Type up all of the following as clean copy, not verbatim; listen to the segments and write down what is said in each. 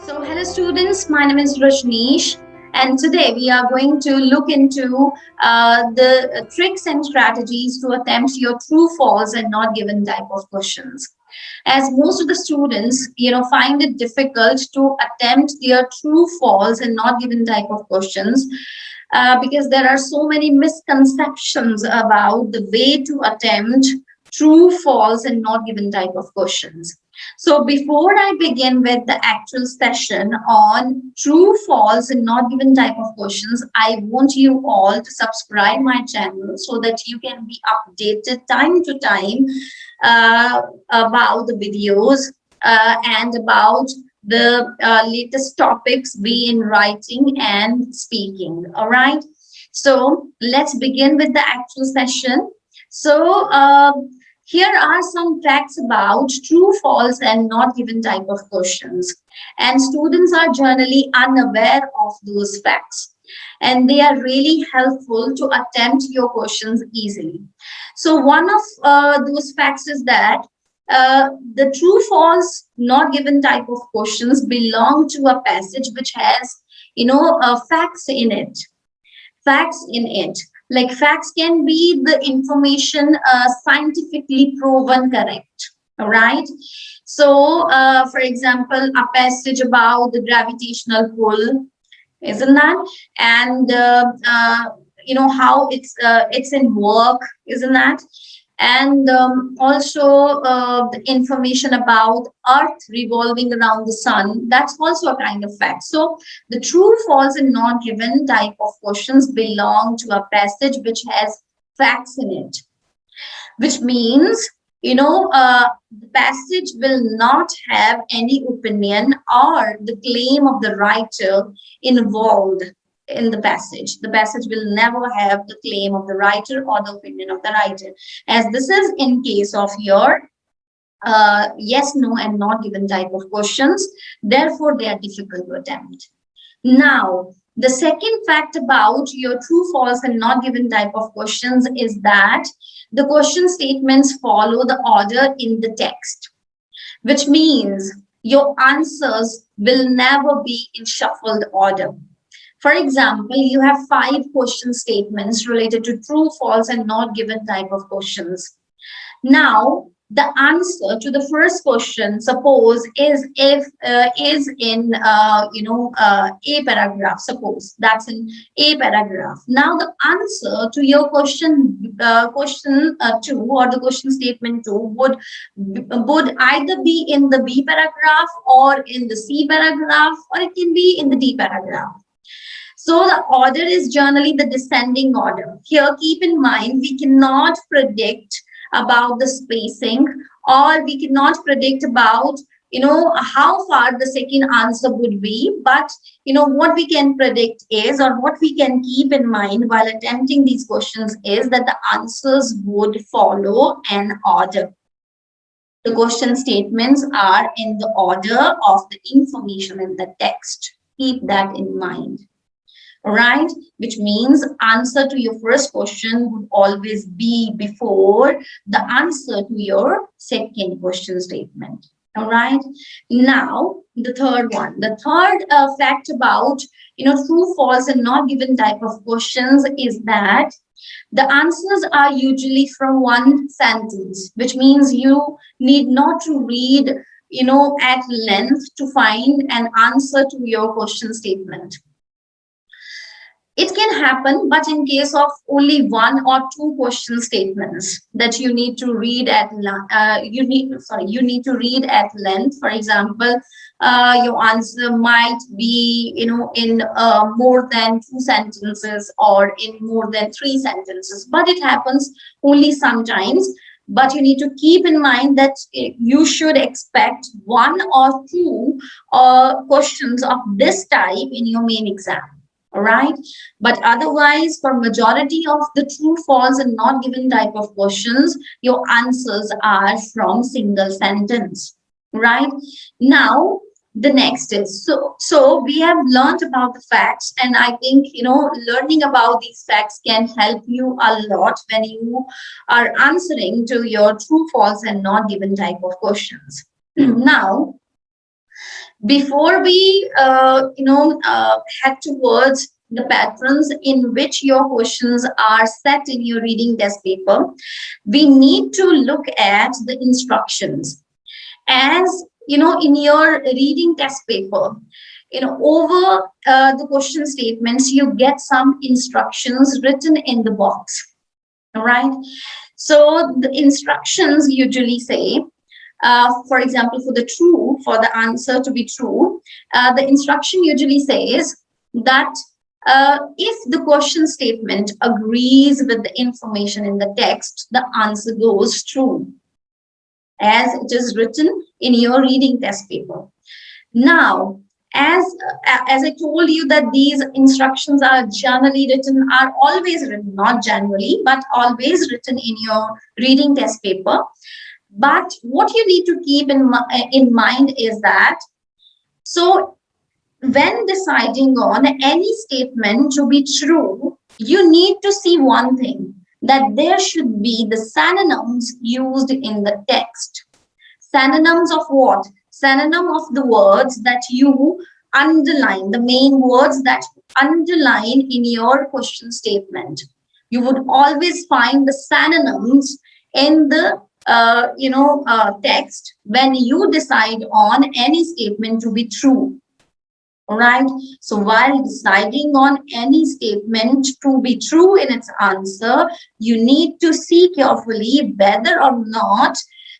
Hello students, my name is Rajneesh, and today we are going to look into the tricks and strategies to attempt your true, false, and not given type of questions. As most of the students, find it difficult to attempt their true, false, and not given type of questions because there are so many misconceptions about the way to attempt true, false, and not given type of questions. So before I begin with the actual session on true, false, and not given type of questions, I want you all to subscribe my channel so that you can be updated time to time about the videos and about the latest topics be in writing and speaking. All right. So let's begin with the actual session. So here are some facts about true, false, and not given type of questions. And students are generally unaware of those facts. And they are really helpful to attempt your questions easily. So one of those facts is that the true, false, not given type of questions belong to a passage which has, facts in it. Facts in it. Like facts can be the information scientifically proven correct. All right. So, for example, a passage about the gravitational pull, isn't that? And how it's in work, isn't that? And also the information about earth revolving around the sun, that's also a kind of fact. So the true, false, and not given type of questions belong to a passage which has facts in it, which means the passage will not have any opinion or the claim of the writer involved in the passage. The passage will never have the claim of the writer or the opinion of the writer, as this is in case of your yes, no, and not given type of questions. Therefore, they are difficult to attempt. Now, the second fact about your true, false, and not given type of questions is that the question statements follow the order in the text, which means your answers will never be in shuffled order. For example, you have 5 question statements related to true, false, and not given type of questions. Now, the answer to the first question, suppose, is in a paragraph. Suppose that's in a paragraph. Now, the answer to your question 2 or the question statement 2 would either be in the B paragraph or in the C paragraph, or it can be in the D paragraph. So the order is generally the descending order. Here, keep in mind, we cannot predict about the spacing, or we cannot predict about, how far the second answer would be. But, what we can predict is, or what we can keep in mind while attempting these questions is that the answers would follow an order. The question statements are in the order of the information in the text. Keep that in mind. Right, which means answer to your first question would always be before the answer to your second question statement. All right, now the third one, the third fact about true, false, and not given type of questions is that the answers are usually from one sentence, which means you need not to read at length to find an answer to your question statement. It can happen, but in case of only 1 or 2 question statements that you need to read at you need to read at length. For example, your answer might be in more than 2 sentences or in more than 3 sentences, but it happens only sometimes. But you need to keep in mind that you should expect 1 or 2 questions of this type in your main exam. All right, but otherwise, for majority of the true, false, and not given type of questions, your answers are from single sentence. Right, now the next is, so we have learned about the facts, and I think learning about these facts can help you a lot when you are answering to your true, false, and not given type of questions. Now, Before we head towards the patterns in which your questions are set in your reading test paper, we need to look at the instructions. As you know, in your reading test paper, over the question statements, you get some instructions written in the box. All right. So the instructions usually say, for example, for the true, for the answer to be true, the instruction usually says that if the question statement agrees with the information in the text, the answer goes true, as it is written in your reading test paper. Now, as as I told you that these instructions are generally written, are always written, not generally, but always written in your reading test paper. But what you need to keep in mind is that, so when deciding on any statement to be true, you need to see one thing, that there should be the synonyms used in the text. Synonyms of what? Synonym of the words that you underline, the main words that underline in your question statement. You would always find the synonyms in the text when you decide on any statement to be true. All right. So while deciding on any statement to be true in its answer, you need to see carefully whether or not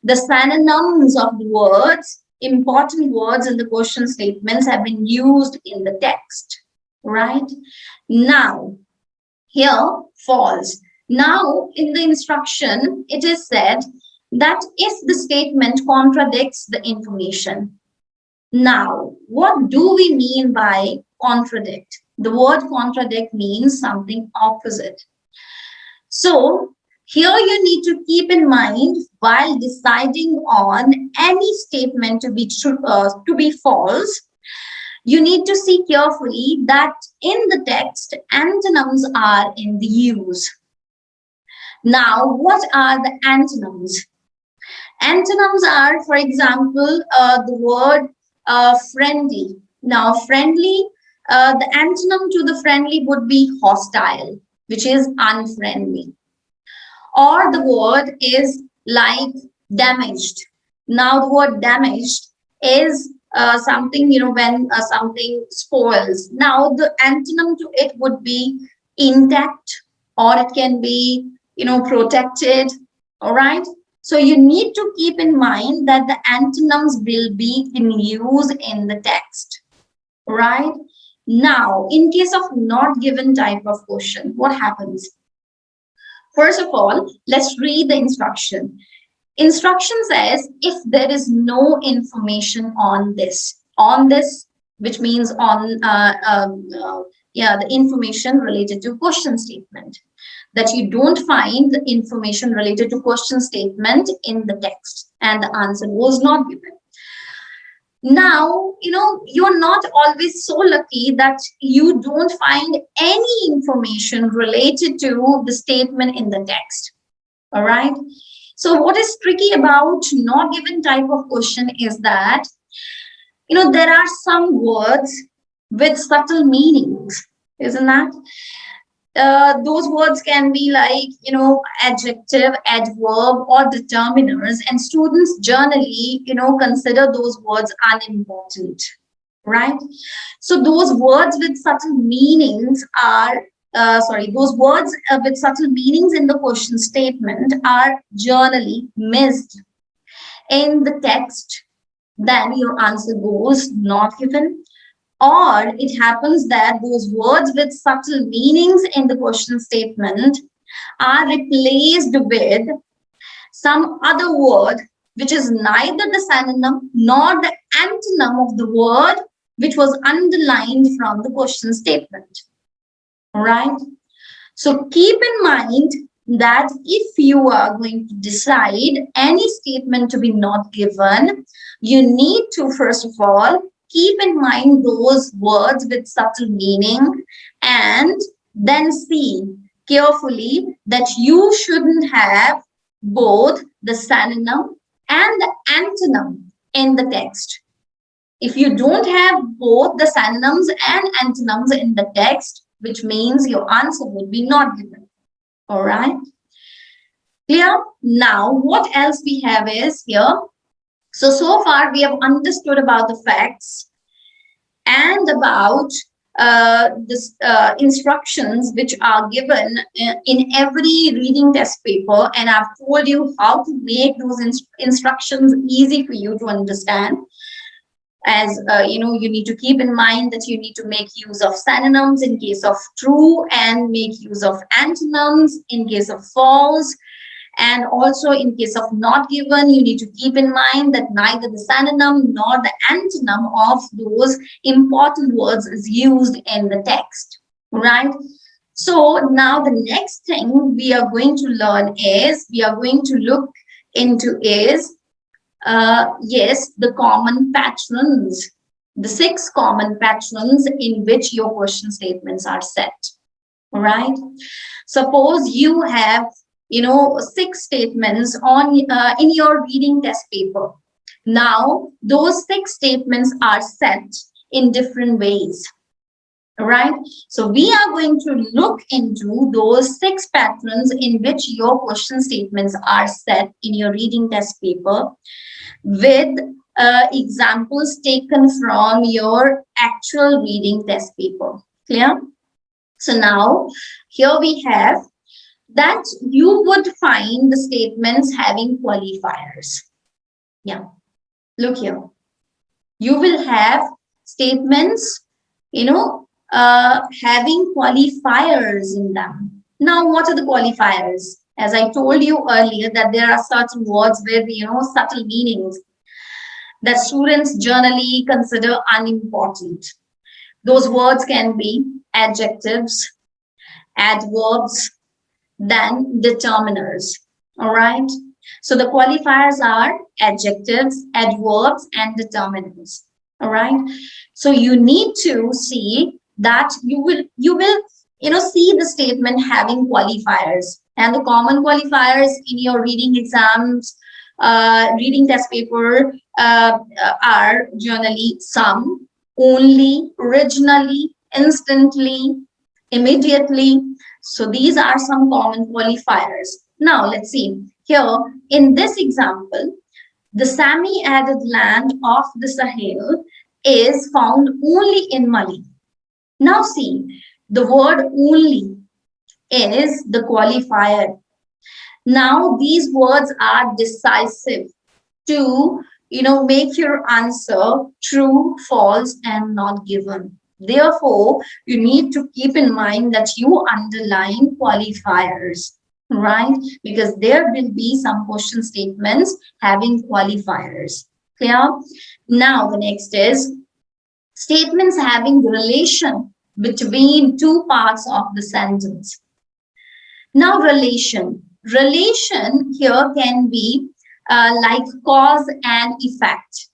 the synonyms of the words, important words in the question statements, have been used in the text. Right. Now, here, false. Now, in the instruction, it is said that if the statement contradicts the information. Now, what do we mean by contradict? The word contradict means something opposite. So, here you need to keep in mind, while deciding on any statement to be true, to be false, you need to see carefully that in the text, antonyms are in the use. Now, what are the antonyms? Antonyms are, for example, the word friendly. Now, friendly, the antonym to the friendly would be hostile, which is unfriendly. Or the word is like damaged. Now, the word damaged is something, when something spoils. Now, the antonym to it would be intact, or it can be, protected. All right. So you need to keep in mind that the antonyms will be in use in the text, right? Now, in case of not given type of question, what happens? First of all, let's read the instruction. Instruction says if there is no information on this, which means on the information related to question statement, that you don't find the information related to question statement in the text and the answer was not given. Now, you're not always so lucky that you don't find any information related to the statement in the text. All right. So what is tricky about not given type of question is that, there are some words with subtle meanings, isn't that? Those words can be like, adjective, adverb, or determiners, and students generally, consider those words unimportant, right? So those words with subtle meanings are, those words with subtle meanings in the question statement are generally missed in the text. Then your answer goes not given. Or it happens that those words with subtle meanings in the question statement are replaced with some other word which is neither the synonym nor the antonym of the word which was underlined from the question statement. Right? So keep in mind that if you are going to decide any statement to be not given, you need to, first of all, keep in mind those words with subtle meaning and then see carefully that you shouldn't have both the synonym and the antonym in the text. If you don't have both the synonyms and antonyms in the text, which means your answer would be not given. All right. Clear? Now, what else we have is here. So far we have understood about the facts and about this instructions which are given in every reading test paper, and I've told you how to make those instructions easy for you to understand. As you need to keep in mind that you need to make use of synonyms in case of true and make use of antonyms in case of false. And also in case of not given, you need to keep in mind that neither the synonym nor the antonym of those important words is used in the text, right? So now the next thing we are going to learn is, we are going to look into is, yes, the common patterns, the 6 common patterns in which your question statements are set, right? Suppose you have 6 statements on in your reading test paper. Now those 6 statements are set in different ways, right? So we are going to look into those 6 patterns in which your question statements are set in your reading test paper, with examples taken from your actual reading test paper. Clear? So now here we have that you would find the statements having qualifiers. Yeah, look here. You will have statements, having qualifiers in them. Now, what are the qualifiers? As I told you earlier, that there are certain words with, subtle meanings that students generally consider unimportant. Those words can be adjectives, adverbs, than determiners. All right. So the qualifiers are adjectives, adverbs, and determiners. All right. So you need to see that you will see the statement having qualifiers, and the common qualifiers in your reading exams, reading test paper are generally some, only, originally, instantly, immediately. So these are some common qualifiers. Now let's see. Here in this example, the semi-arid land of the Sahel is found only in Mali. Now see, the word only is the qualifier. Now these words are decisive to make your answer true, false, and not given. Therefore, you need to keep in mind that you underline qualifiers, right? Because there will be some question statements having qualifiers. Clear? Now, the next is statements having relation between 2 parts of the sentence. Now, relation here can be like cause and effect.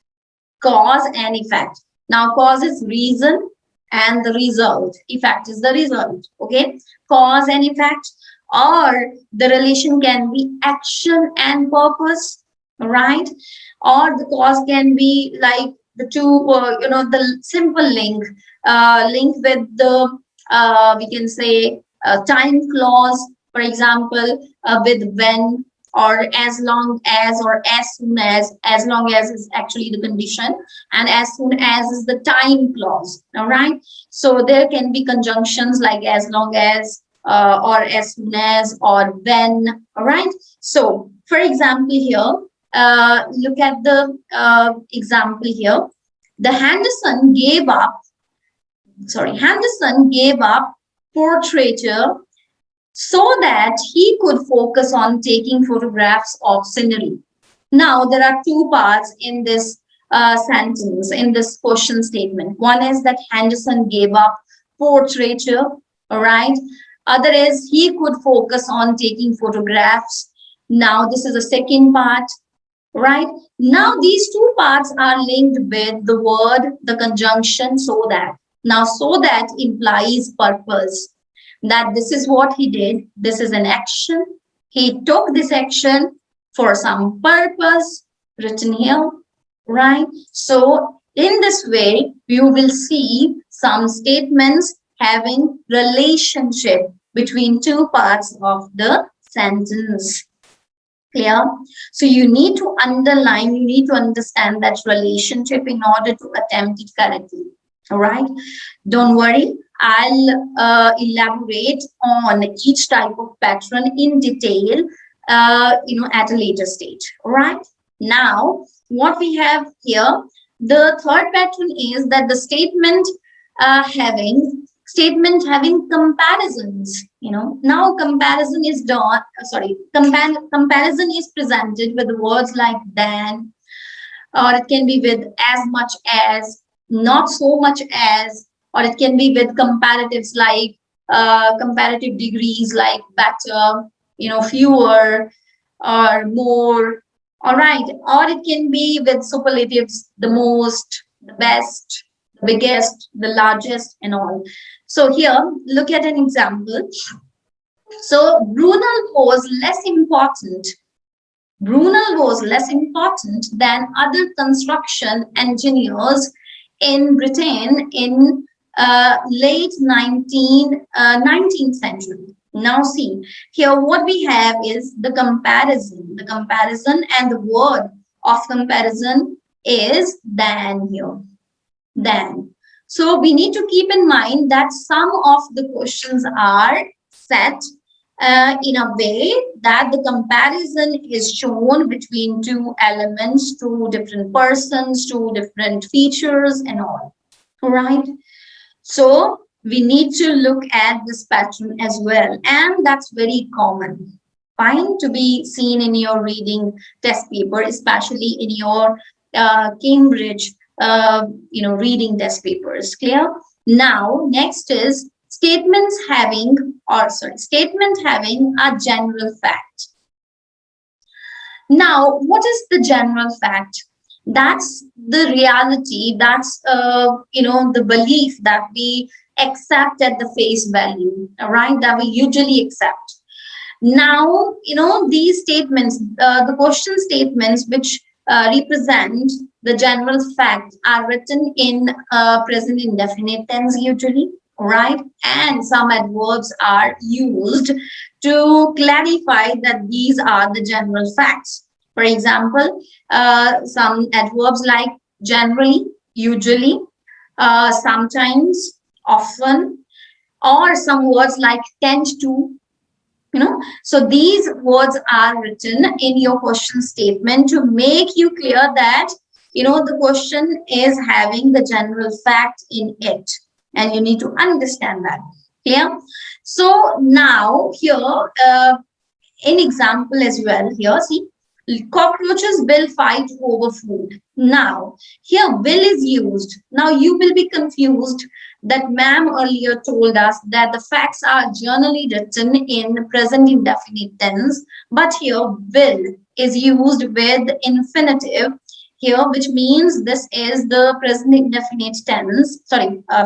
Cause and effect. Now, cause is reason and the result. Effect is the result. Okay. Cause and effect. Or the relation can be action and purpose, right? Or the cause can be like the two, the simple link with the, we can say, time clause, for example, with when, or as long as, or as soon as long as is actually the condition, and as soon as is the time clause. All right. So there can be conjunctions like as long as, or as soon as, or when. All right. So for example here, look at the example here. Henderson gave up portraiture so that he could focus on taking photographs of scenery. Now, there are 2 parts in this sentence, in this question statement. One is that Henderson gave up portraiture, all right? Other is he could focus on taking photographs. Now, this is the second part, right? Now, these 2 parts are linked with the word, the conjunction, so that. Now, so that implies purpose. That this is what he did. This is an action. He took this action for some purpose, written here, right? So In this way, you will see some statements having relationship between two parts of the sentence. Clear? So you need to underline, you need to understand that relationship in order to attempt it correctly. All right? Don't worry, I'll elaborate on each type of pattern in detail, at a later stage. All right? Now, what we have here, the third pattern is that the statement having comparisons. Now comparison is done. Comparison is presented with words like than, or it can be with as much as, not so much as, or it can be with comparatives like comparative degrees like better, fewer or more. All right. Or it can be with superlatives, the most, the best, the biggest, the largest, and all. So here, look at an example. So Brunel was less important than other construction engineers in Britain in late 19th century. Now see, here what we have is the comparison. The comparison, and the word of comparison is than here. Than. So we need to keep in mind that some of the questions are set in a way that the comparison is shown between two elements, two different persons, two different features, and all. All right. So we need to look at this pattern as well, and that's very common. Fine, to be seen in your reading test paper, especially in your Cambridge, reading test papers. Clear? Now, next is statement having a general fact. Now, what is the general fact? That's the reality, that's the belief that we accept at the face value, all right, that we usually accept. Now, these statements, the question statements which represent the general fact are written in present indefinite tense usually, right? And some adverbs are used to clarify that these are the general facts. For example, some adverbs like generally, usually, sometimes, often, or some words like tend to, so these words are written in your question statement to make you clear that the question is having the general fact in it, and you need to understand that. Clear? So now here, in example as well, here see, cockroaches will fight over food. Now here will is used. Now you will be confused that ma'am earlier told us that the facts are generally written in present indefinite tense, but here will is used with infinitive here, which means this is the present indefinite tense,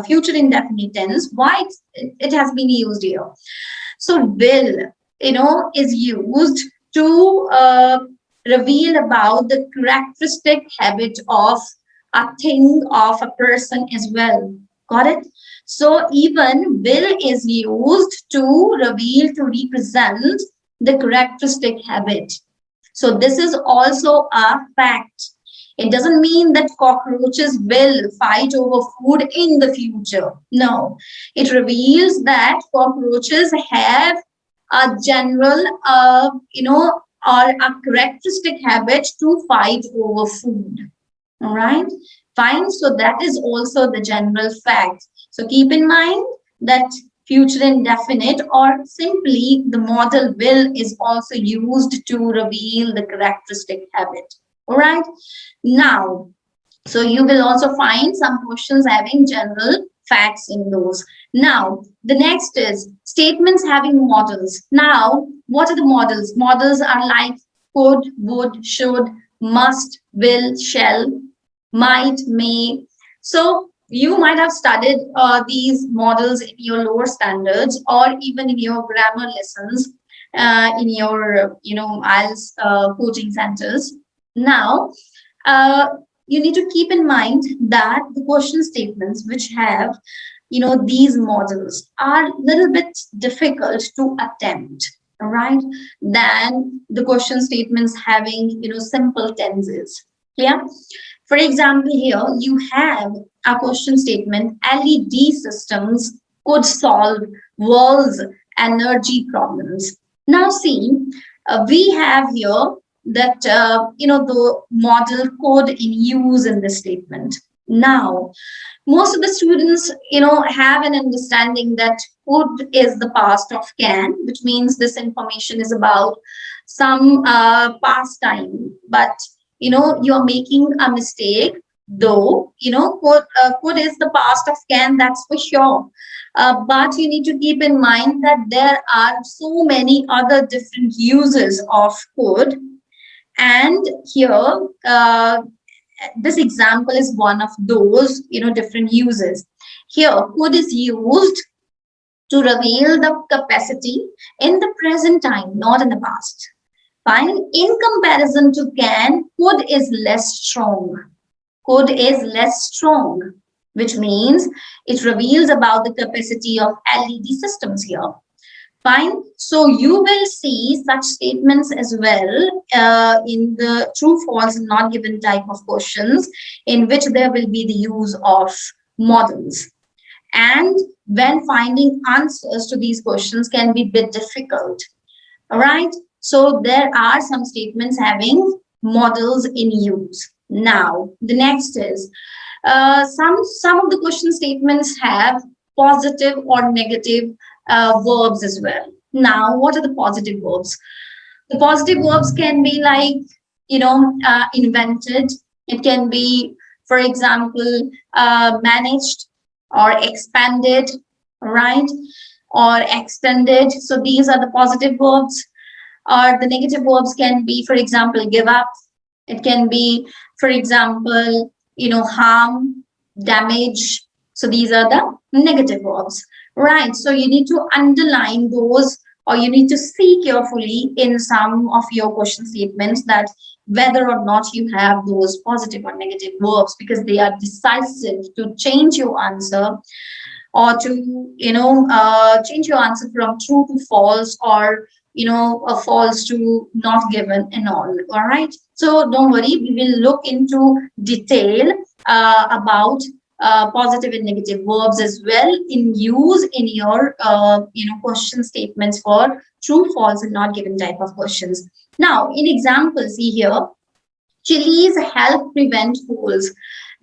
future indefinite tense. Why it has been used here? So will, is used to reveal about the characteristic habit of a thing, of a person as well. Got it? So even will is used to reveal, to represent the characteristic habit. So this is also a fact. It doesn't mean that cockroaches will fight over food in the future. No, it reveals that cockroaches have a general, or a characteristic habit to fight over food. All right, fine. So that is also the general fact. So keep in mind that future indefinite, or simply the modal will, is also used to reveal the characteristic habit. All right. Now, so you will also find some questions having general facts in those. Now, the next is statements having modals. Now, what are the modals? Modals are like could, would, should, must, will, shall, might, may. So you might have studied these models in your lower standards, or even in your grammar lessons, in your IELTS coaching centers. Now, you need to keep in mind that the question statements which have, these models are a little bit difficult to attempt, right, than the question statements having, simple tenses. Yeah. For example, here you have a question statement: LED systems could solve world's energy problems. Now, see, we have here that, the model code in use in this statement. Now, most of the students, have an understanding that could is the past of can, which means this information is about some past time. But, you're making a mistake, though, could is the past of can, that's for sure. But you need to keep in mind that there are so many other different uses of could. And here, this example is one of those, different uses. Here, could is used to reveal the capacity in the present time, not in the past. Fine. In comparison to can, could is less strong. Could is less strong, which means it reveals about the capacity of LED systems here. Fine. So you will see such statements as well in the true, false, and not given type of questions, in which there will be the use of models. And when finding answers to these questions can be a bit difficult. All right. So there are some statements having models in use. Now, the next is some of the question statements have positive or negative verbs as well. Now, what are the positive verbs? The positive verbs can be like, invented. It can be, for example, managed or expanded, right? Or extended. So these are the positive verbs. Or the negative verbs can be, for example, give up. It can be, for example, harm, damage. So these are the negative verbs, right? So you need to underline those, or you need to see carefully in some of your question statements that whether or not you have those positive or negative verbs, because they are decisive to change your answer, or to change your answer from true to false, or a false to not given and all right. So don't worry, we will look into detail about positive and negative verbs as well in use in your question statements for true, false, and not given type of questions. Now, in example, see here, chilies help prevent colds.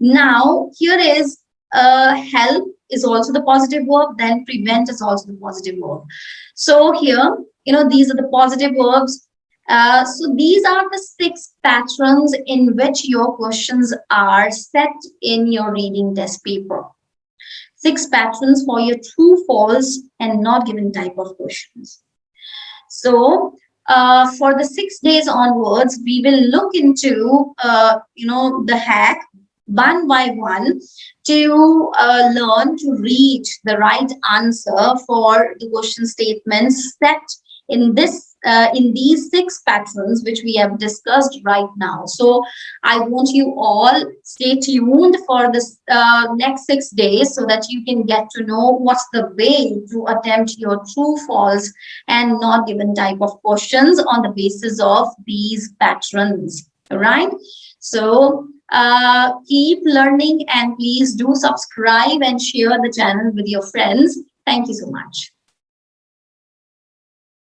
Now, here is help is also the positive verb, then prevent is also the positive verb. So here, these are the positive verbs. So these are the 6 patterns in which your questions are set in your reading test paper. 6 patterns for your true, false, and not given type of questions. So for the 6 days onwards, we will look into, the hack one by one to learn to read the right answer for the question statements set in these 6 patterns which we have discussed right now. So I want you all stay tuned for this next 6 days, so that you can get to know what's the way to attempt your true, false, and not given type of questions on the basis of these patterns. All right. So keep learning, and please do subscribe and share the channel with your friends. Thank you so much.